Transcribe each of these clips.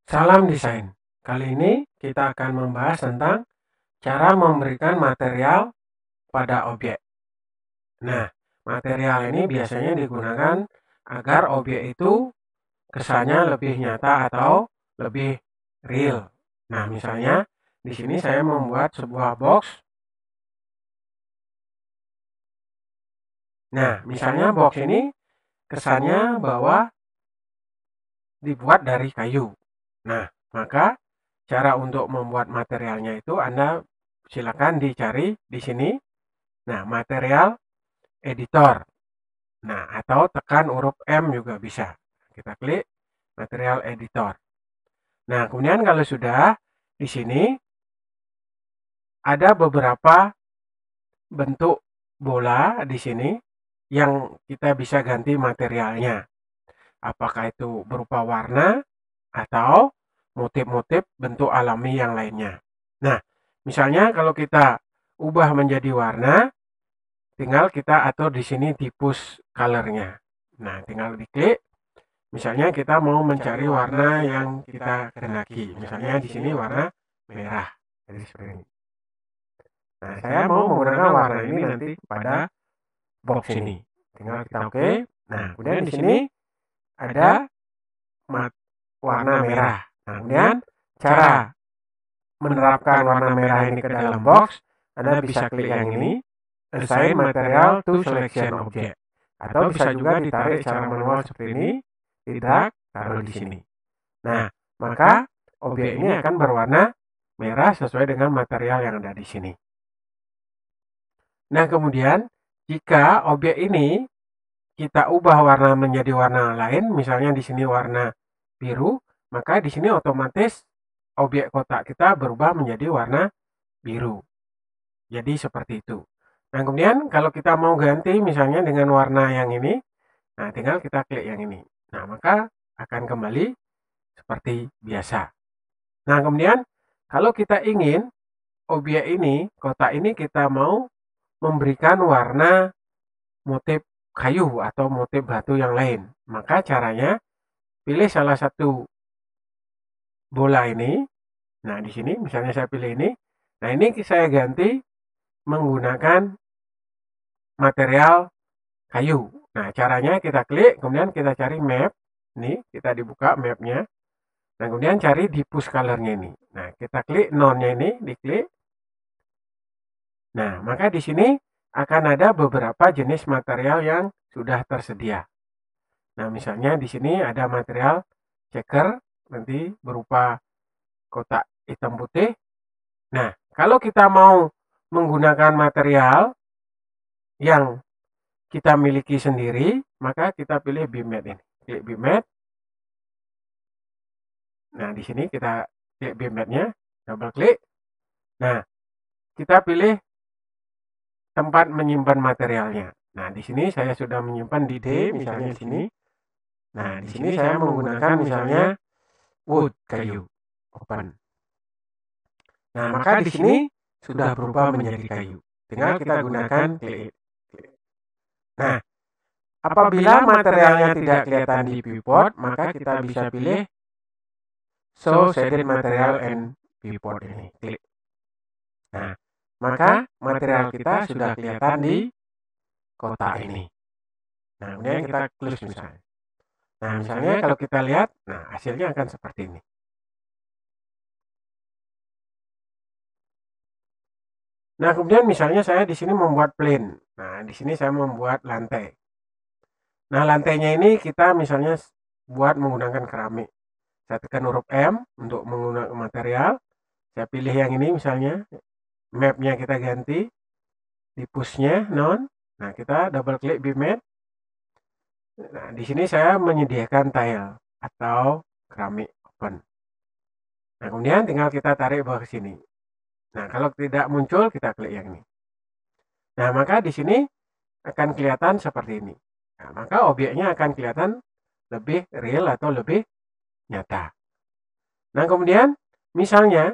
Salam desain. Kali ini kita akan membahas tentang cara memberikan material pada objek. Nah, material ini biasanya digunakan agar objek itu kesannya lebih nyata atau lebih real. Nah, misalnya di sini saya membuat sebuah box. Nah, misalnya box ini kesannya bahwa dibuat dari kayu. Nah, maka cara untuk membuat materialnya itu Anda silakan dicari di sini. Nah, material editor. Nah, atau tekan huruf M juga bisa. Kita klik material editor. Nah, kemudian kalau sudah di sini ada beberapa bentuk bola di sini yang kita bisa ganti materialnya. Apakah itu berupa warna atau motif-motif bentuk alami yang lainnya. Nah, misalnya kalau kita ubah menjadi warna, tinggal kita atur di sini diffuse color-nya. Nah, tinggal diklik. Misalnya kita mau mencari warna yang kita kehendaki. Misalnya di sini warna merah. Jadi seperti ini. Nah, saya mau menggunakan warna ini nanti pada box ini. Tinggal kita oke. Nah, kemudian di sini ada warna merah. Nah, kemudian cara menerapkan warna merah ini ke dalam box, Anda bisa klik yang ini, assign material to selection object. Atau bisa juga ditarik secara manual seperti ini, drag, taruh di sini. Nah, maka objek ini akan berwarna merah sesuai dengan material yang ada di sini. Nah, kemudian jika objek ini kita ubah warna menjadi warna lain, misalnya di sini warna biru, maka di sini otomatis objek kotak kita berubah menjadi warna biru. Jadi seperti itu. Nah, kemudian kalau kita mau ganti misalnya dengan warna yang ini, nah tinggal kita klik yang ini. Nah, maka akan kembali seperti biasa. Nah, kemudian kalau kita ingin objek ini, kotak ini kita mau memberikan warna motif kayu atau motif batu yang lain. Maka caranya pilih salah satu bola ini. Nah, di sini misalnya saya pilih ini. Nah, ini saya ganti menggunakan material kayu. Nah, caranya kita klik, kemudian kita cari map. Nih, kita dibuka mapnya. Nah, kemudian cari diffuse color-nya ini. Nah, kita klik none-nya ini, diklik. Nah, maka di sini akan ada beberapa jenis material yang sudah tersedia. Nah, misalnya di sini ada material checker, nanti berupa kotak hitam putih. Nah, kalau kita mau menggunakan material yang kita miliki sendiri, maka kita pilih BIMAT ini. Klik BIMAT. Nah, di sini kita klik BIMAT-nya, double klik. Nah, kita pilih tempat menyimpan materialnya. Nah, di sini saya sudah menyimpan di D, misalnya di sini. Nah, di sini saya menggunakan misalnya wood, kayu, open. Nah, maka di sini sudah berubah menjadi kayu. Tinggal kita gunakan klik. Nah, apabila materialnya tidak kelihatan di viewport, maka kita bisa pilih show shaded material and viewport ini. Klik. Nah, maka material kita sudah kelihatan di kotak ini. Nah, kemudian kita close misalnya. Nah, misalnya kalau kita lihat, nah hasilnya akan seperti ini. Nah, kemudian misalnya saya di sini membuat plane. Nah, di sini saya membuat lantai. Nah, lantainya ini kita misalnya buat menggunakan keramik. Saya tekan huruf M untuk menggunakan material. Saya pilih yang ini misalnya. Mapnya kita ganti. Diffuse-nya none. Nah, kita double klik BIMAT. Nah, di sini saya menyediakan tile atau keramik open. Nah, kemudian tinggal kita tarik bawah ke sini. Nah, kalau tidak muncul, kita klik yang ini. Nah, maka di sini akan kelihatan seperti ini. Nah, maka objeknya akan kelihatan lebih real atau lebih nyata. Nah, kemudian misalnya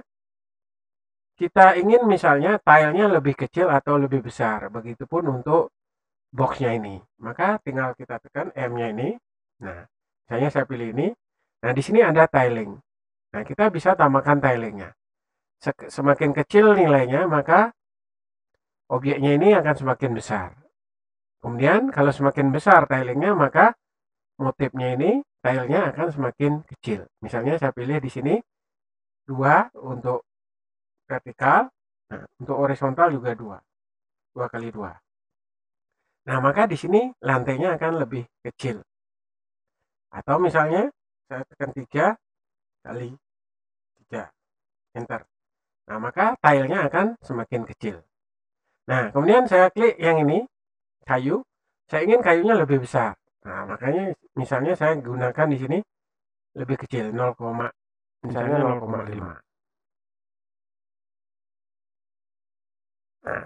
kita ingin misalnya tilenya lebih kecil atau lebih besar. Begitupun untuk boxnya ini. Maka tinggal kita tekan M-nya ini. Nah, misalnya saya pilih ini. Nah, di sini ada tiling. Nah, kita bisa tambahkan tilingnya. Semakin kecil nilainya, maka objeknya ini akan semakin besar. Kemudian kalau semakin besar tilingnya, maka motifnya ini, tilenya akan semakin kecil. Misalnya saya pilih di sini 2 untuk vertikal, nah untuk horizontal juga 2, 2 kali 2. Nah, maka di sini lantainya akan lebih kecil. Atau misalnya saya tekan 3 kali 3, enter. Nah, maka tilenya akan semakin kecil. Nah, kemudian saya klik yang ini, kayu. Saya ingin kayunya lebih besar. Nah, makanya misalnya saya gunakan di sini lebih kecil, misalnya 0,5. Nah,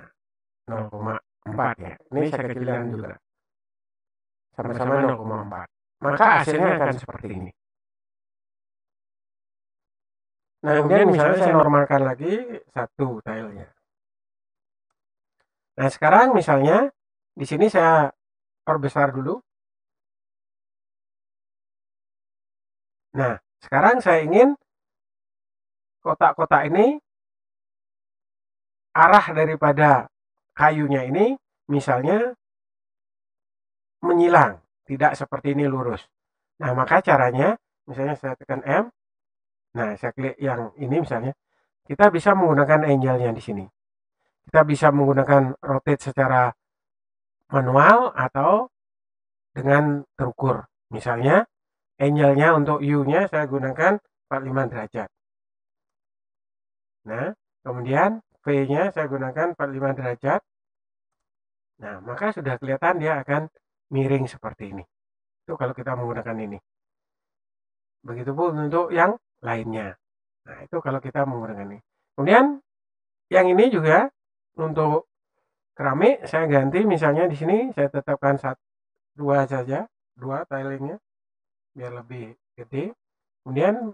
0,4 ya. Ini saya kecilkan juga. Sama-sama 0,4. Maka hasilnya akan seperti ini. Nah, kemudian misalnya saya normalkan lagi 1 tilenya. Nah, sekarang misalnya di sini saya perbesar dulu. Nah, sekarang saya ingin kotak-kotak ini, arah daripada kayunya ini misalnya menyilang, tidak seperti ini lurus. Nah, maka caranya misalnya saya tekan M. Nah, saya klik yang ini misalnya. Kita bisa menggunakan angle-nya di sini. Kita bisa menggunakan rotate secara manual atau dengan terukur. Misalnya angle-nya untuk U-nya saya gunakan 45 derajat. Nah, kemudian V-nya saya gunakan 45 derajat. Nah, maka sudah kelihatan dia akan miring seperti ini. Itu kalau kita menggunakan ini. Begitupun untuk yang lainnya. Nah, itu kalau kita menggunakan ini. Kemudian yang ini juga untuk keramik saya ganti, misalnya di sini saya tetapkan 2 saja, 2 tilingnya biar lebih gede. Kemudian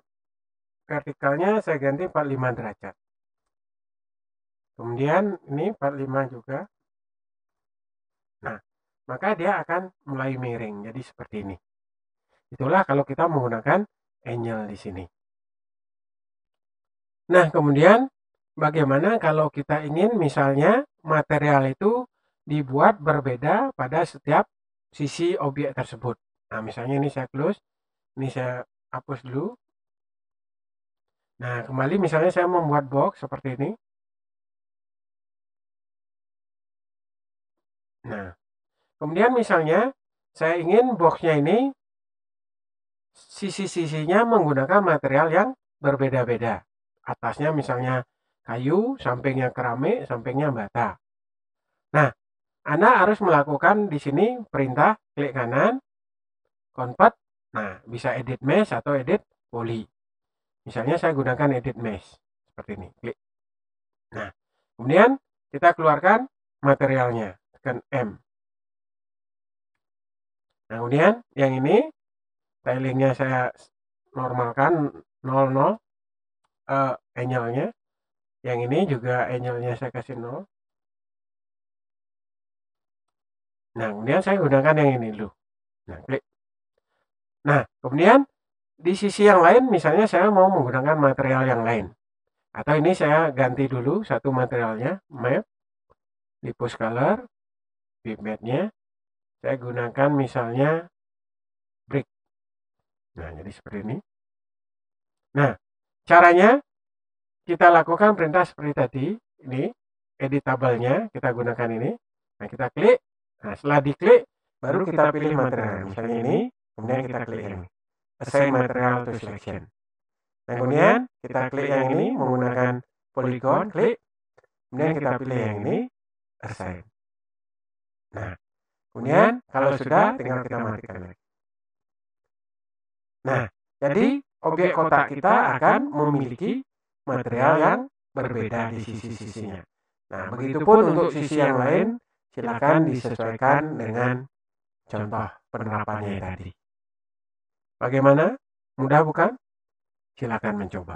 vertikalnya saya ganti 45 derajat. Kemudian ini 45 juga. Nah, maka dia akan mulai miring jadi seperti ini. Itulah kalau kita menggunakan angle di sini. Nah, kemudian bagaimana kalau kita ingin misalnya material itu dibuat berbeda pada setiap sisi objek tersebut. Nah, misalnya ini saya close, ini saya hapus dulu. Nah, kembali misalnya saya membuat box seperti ini. Nah, kemudian misalnya saya ingin boxnya ini sisi-sisinya menggunakan material yang berbeda-beda. Atasnya misalnya kayu, sampingnya keramik, sampingnya bata. Nah, Anda harus melakukan di sini perintah klik kanan, convert. Nah, bisa edit mesh atau edit poly. Misalnya saya gunakan edit mesh seperti ini, klik. Nah, kemudian kita keluarkan materialnya, tekan M. Nah, kemudian yang ini tilingnya saya normalkan 00, angle-nya. Yang ini juga angle-nya saya kasih 0. Nah, kemudian saya gunakan yang ini dulu. Nah, klik. Nah, kemudian di sisi yang lain misalnya saya mau menggunakan material yang lain. Atau ini saya ganti dulu satu materialnya, map, di post color, bitmap-nya. Saya gunakan misalnya brick. Nah, jadi seperti ini. Nah, caranya kita lakukan perintah seperti tadi. Ini editable-nya kita gunakan ini. Nah, kita klik. Nah, setelah diklik baru kita pilih material. Misalnya ini, kemudian kita klik yang ini. Assign material to selection. Nah, kemudian kita klik yang ini menggunakan polygon, klik. Kemudian kita pilih yang ini, assign. Nah, kemudian kalau sudah tinggal kita matikan lagi. Nah, jadi objek kotak kita akan memiliki material yang berbeda di sisi-sisinya. Nah, begitupun untuk sisi yang lain, silakan disesuaikan dengan contoh penerapannya tadi. Bagaimana? Mudah bukan? Silakan mencoba.